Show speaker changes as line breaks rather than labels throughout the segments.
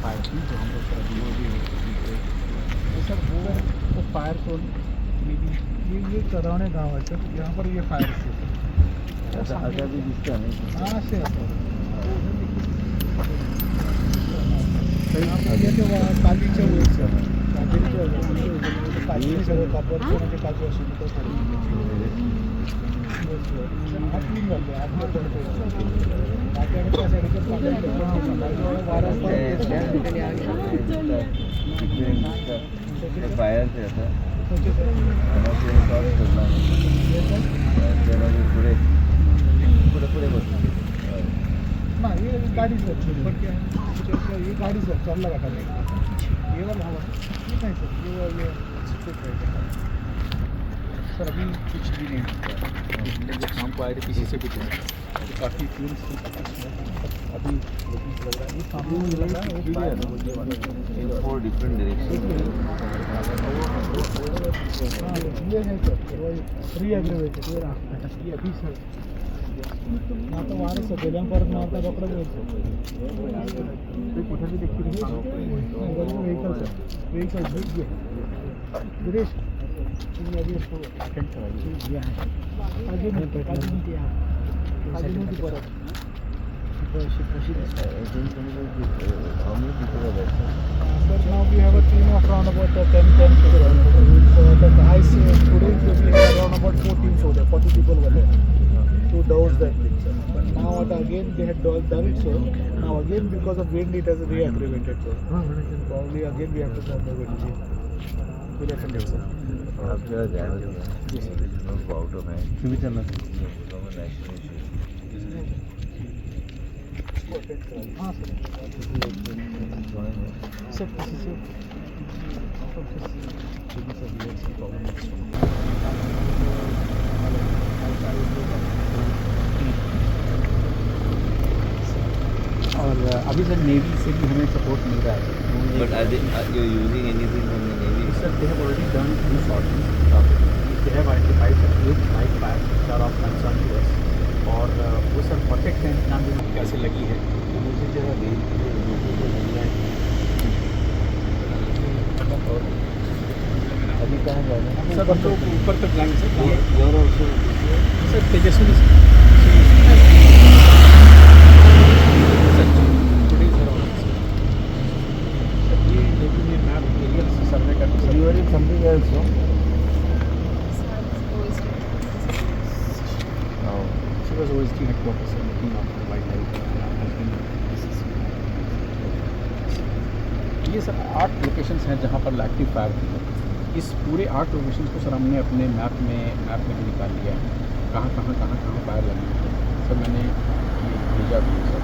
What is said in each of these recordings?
Fire थी जो हम लोग सर वो फायर जोन ये चरावणे गाव है सर, यहाँ पर ये फायर स्टेशन
आता भी दिसतं नाही.
हाँ से कालीच्या वेळेस सर काली सगळं कापडचं म्हणजे काजू असेल तर क्लीन झाले आपलं बाकी आणि त्या साईडचं
फायर ते आता पुढे पुढे पुढे बसतो.
ना ये गाड़ी सर पण क्या ये गाड़ी सर चालला का ये वाला हवा नहीं सर ये सर अभी कुछ भी नहीं जब शाम को आए थे किसी से भी काफ़ी क्लीन अभी लग रहा है ये सामने मुझे लग रहा है वो फायर है ये वाला
4 डिफरेंट डायरेक्शन.
ये है सर रीएग्रेवेटेड ये अभी सर आता वारं सगळ्यां परत आता कपडा ते कुठे बी देखील व्हेकल सर व्हेकल गिरीश तुम्ही आधी अटेंड करायची जे आहे अजून परत Sir, now we have a team of around about 10 people. So the guys today we have around about 4 teams over there, 40 people were there to douse that thing, sir. But now again they had done it, so now again because of wind it has re-aggravated, sir. Probably again we have to start the wind. We'll attend it, sir.
आपल्याला जायला out of आहे तुम्ही त्यांना
हाँ sir किसी से और अभी sir navy से भी हमें सपोर्ट मिल रहा है.
But are you using anything from the Navy?
Sir, they have already done in sorting. They have identified the 8 live fires which are of concern to us. और वो sir perfect tent नाम भी कैसे लगी है
दूसरी जगह अभी कहाँ जाना है
सर हम लोग ऊपर तक जाएंगे
सर.
सर तेजस्वी सर्वे करते
something else no.
She was OSD headquarters and looking after wildlife and helping ये सर 8 लोकेशंस हैं जहाँ पर एक्टिव फायर थी. इस पूरे 8 लोकेशंस को सर हमने अपने मैप में भी निकाल लिया है कहाँ फायर लगी है. सर मैंने ये भेजा भी है सर.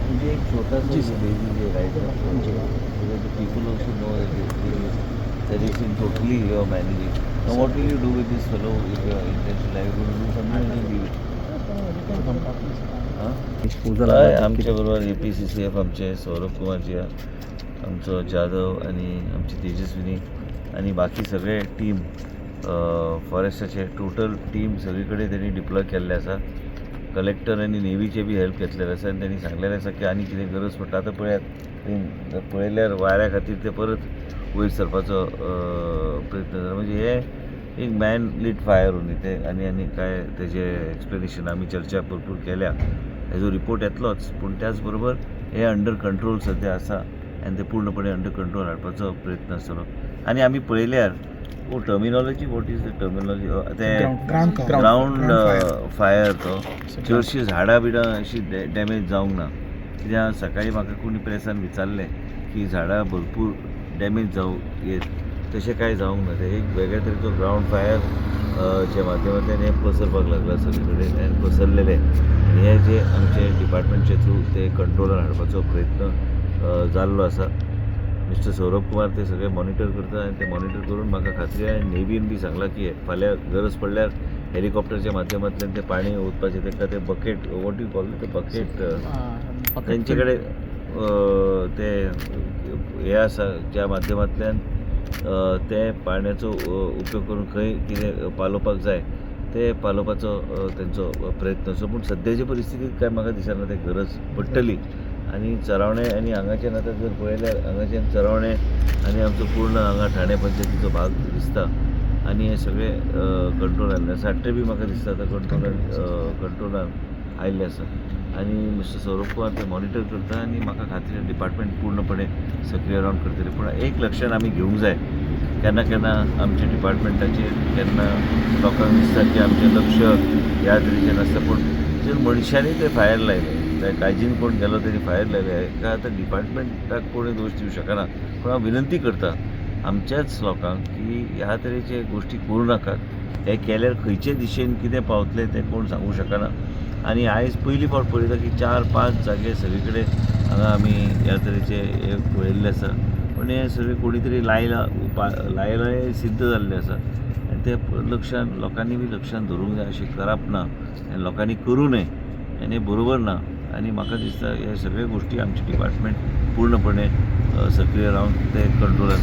मुझे एक छोटा सा
जी सर.
भेज दीजिए right the people also know that it's in totally your managing. Now what will you do with this fellow if you are intentional? Are you going to do something or you leave it? काय आमच्याबरोबर APCCF आमचे सौरभ कुमारजी आमचं जाधव आणि आमची तेजस्विनी आणि बाकी सगळे team फॉरेस्टाचे total team सगळीकडे त्यांनी डिप्लॉय केल्ले आसा. कलेक्टर आणि नेवीचे बी हेल्प घेतलेले आसा आनी त्यांनी सांगलेलें आसा की आनी कितें गरज पडटा आतां पळयात पळयल्यार वाऱ्या खातीर ते परत वयर सरपाचो प्रयत्न जाता. म्हणजे हे एक मॅन लीड फायर उरली ते आनी काय तेजे एक्सप्लेनेशन आमी चर्चा भरपूर केल्या. हेजो रिपोर्ट येतलोच पूण त्याच बरोबर हे अंडर कंट्रोल सद्या आसा आनी ते पूर्णपणे अंडर कंट्रोल हाडपाचो प्रयत्न आसतलो. आनी आमी पळयल्यार वो terminology what is the terminology ते ग्राउंड फायर तो चडशीं झाडां बिडां अशी डॅमेज जावंक ना. कित्याक सकाळी म्हाका कोणी प्रेसान विचारलें की झाडां भरपूर डॅमेज जावं येत तशें कांय जावंक ना. ते एक वेगळ्या तरेचो ग्राउंड फायर च्या माध्यमांतल्यान हे पसरपाक लागला सगळे कडेन आनी पसरलेले आनी हे जे आमचे डिपार्टमेंटचे थ्रू ते कंट्रोलार हाडपाचो प्रयत्न जाल्लो आसा. मिस्टर सौरभ कुमार ते सगळे मॉनिटर करता आनी ते मॉनिटर करून म्हाका खात्री आनी नेवीन बी सांगला की फाल्यां गरज पडल्यार हेलिकॉप्टरच्या माध्यमांतल्यान ते पाणी ओतपाचें तांकां ते बकेट वॉट यू कॉल ते बकेट तेंचे कडेन ते हे आसा ज्या माध्यमांतल्यान ते पाण्याचो उपयोग करून खंय कितें पालोवपाक जाय ते पालोवपाचो तेंचो प्रयत्न आसा. पूण सद्याचे परिस्थितींत काय म्हाका दिसना ते गरज पडटली आनी चरावणे आनी हांगाच्यान आतां जर पळयल्यार हांगाच्यान चरावणे आनी आमचो पूर्ण हांगा ठाणे पंचायतीचो भाग दिसता आनी हे सगळे कंट्रोलान साट्टे बी म्हाका दिसता आतां कंट्रोलान आयिल्ले आसा आनी मिस्टर सौरभ कुमार ते मॉनिटर करता आनी म्हाका खात्री डिपार्टमेंट पूर्णपणे सक्रीय रावन करतले पूण एक लक्षात आमी घेवंक जाय केन्ना केन्ना आमच्या डिपार्टमेंटाचेर केन्ना लोकांक दिसता की आमचें लक्ष ह्या तरेचें नासता पूण जर मनशांनी ते फायर लायले काळजीन कोण गेलो तरी फायर लायले हेका आतां डिपार्टमेंटाक कोणूय दोश दिवंक शकना पूण हांव विनंती करता आमच्याच लोकांक की ह्या तरेचे गोश्टी करूं नाकात हे केल्यार खंयचे दिशेन कितें पावतले तें कोण सांगूंक शकना आनी आयज पयली फावट पळयता की 4-5 जागे सगळे कडेन हांगा आमी ह्या तरेचे हे पळयल्ले आसा पूण हे सगळे कोणी तरी लायला सिद्ध जाल्ले आसा आनी ते लक्षान लोकांनी बी लक्षान धरूंक जाय अशें करप ना आनी लोकांनी करूं नये आनी बरोबर ना आनी म्हाका दिसता हे सगळे गोश्टी आमचे डिपार्टमेंट पूर्णपणे सक्रीय रावन ते कंट्रोलान